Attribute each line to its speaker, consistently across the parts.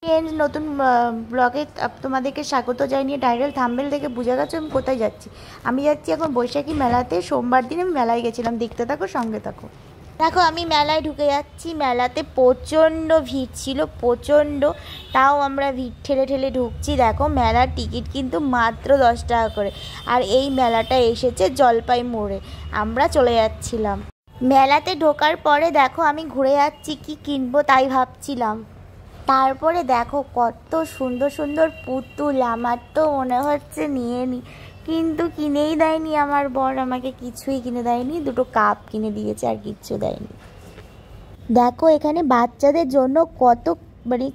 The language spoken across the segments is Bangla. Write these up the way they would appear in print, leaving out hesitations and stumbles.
Speaker 1: ফ্রেন্ডস, নতুন ব্লগে তোমাদেরকে স্বাগত জানিয়ে টাইটেল থাম্বনেল থেকে বুঝে গেছো আমি কোথায় যাচ্ছি। আমি যাচ্ছি এখন বৈশাখী মেলাতে। সোমবার দিন আমি মেলায় গেছিলাম, দেখতে থাকো, সঙ্গে থাকো। দেখো আমি মেলায় ঢুকে যাচ্ছি। মেলাতে প্রচণ্ড ভিড় ছিল, প্রচণ্ড। তাও আমরা ভিড় ঠেলে ঠেলে ঢুকছি। দেখো মেলার টিকিট কিন্তু মাত্র 10 টাকা করে। আর এই মেলাটা এসেছে জলপাই মোড়ে। আমরা চলে যাচ্ছিলাম। মেলাতে ঢোকার পরে দেখো আমি ঘুরে যাচ্ছি, কি কিনবো তাই ভাবছিলাম। তারপরে দেখো কত সুন্দর সুন্দর পুতুল। আমার তো মনে হচ্ছে নিয়ে নিই, কিন্তু কিনেই দেয়নি আমার বর। আমাকে কিছুই কিনে দেয়নি, দুটো কাপ কিনে দিয়েছে, আর কিচ্ছু দেয়নি। দেখো এখানে বাচ্চাদের জন্য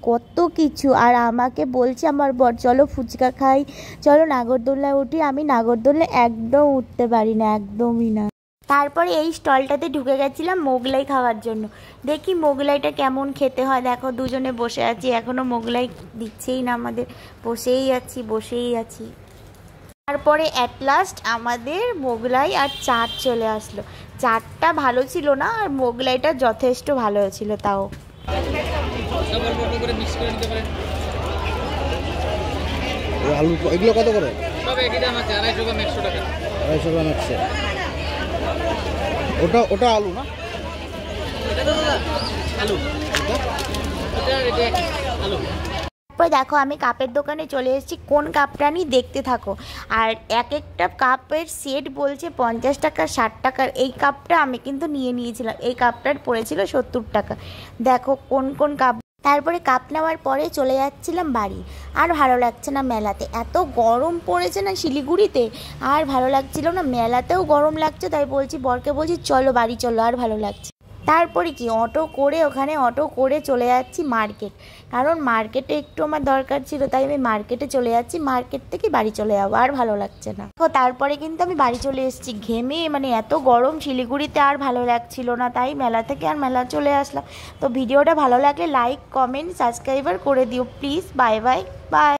Speaker 1: কত কিছু। আর আমাকে বলছে আমার বর, চলো ফুচকা খাই, চলো নাগরদোলনায় উঠি। আমি নাগরদোলনায় একদম উঠতে পারি না, একদমই না। তারপরে এই স্টলটাতে ঢুকে গেছিলাম মোগলাই খাওয়ার জন্য। দেখি মোগলাইটা কেমন খেতে হয়। দেখো দুজনে বসে আছি, এখনও মোগলাই দিচ্ছেই না আমাদের। বসেই আছি। তারপরে অ্যাট লাস্ট আমাদের মোগলাই আর চাট চলে আসলো। চাটটা ভালো ছিল না, আর মোগলাইটা যথেষ্ট ভালো ছিল। তাও
Speaker 2: আলু এগুলো কত করে? সব একই দাম আছে, 250 গ্রাম 100 টাকা। 250 গ্রাম 100। ওটা আলু না? আলু। আলু।
Speaker 1: তারপরে দেখো আমি কাপের দোকানে চলে এসেছি। কোন কাপটা নিই দেখতে থাকো। আর এক একটা কাপের সেট বলছে 50 টাকা, 60 টাকার। এই কাপটা আমি কিন্তু নিয়ে নিয়েছিলাম। এই কাপটার পড়েছিল 70 টাকা। দেখো কোন কাপ। তারপরে কাপ নেওয়ার পরে চলে যাচ্ছিলাম বাড়ি। আর ভালো লাগছে না মেলাতে, এত গরম পড়েছে না শিলিগুড়িতে। আর ভালো লাগছিল না, মেলাতেও গরম লাগছে। তাই বরকে বলছি চলো বাড়ি চলো, আর ভালো লাগছে। তারপরে কি ওখানে অটো করে চলে যাচ্ছি মার্কেট। কারণ মার্কেটে একটু আমার দরকার ছিল, তাই আমি মার্কেটে চলে যাচ্ছি। মার্কেট থেকে বাড়ি চলে যাবো, আর ভালো লাগছে না। তারপরে কিন্তু আমি বাড়ি চলে এসেছি ঘেমে। এত গরম শিলিগুড়িতে, আর ভালো লাগছিল না। তাই মেলা থেকে আর মেলা চলে আসলাম। তো ভিডিওটা ভালো লাগলে লাইক, কমেন্ট, সাবস্ক্রাইবার করে দিও প্লিজ। Bye bye bye.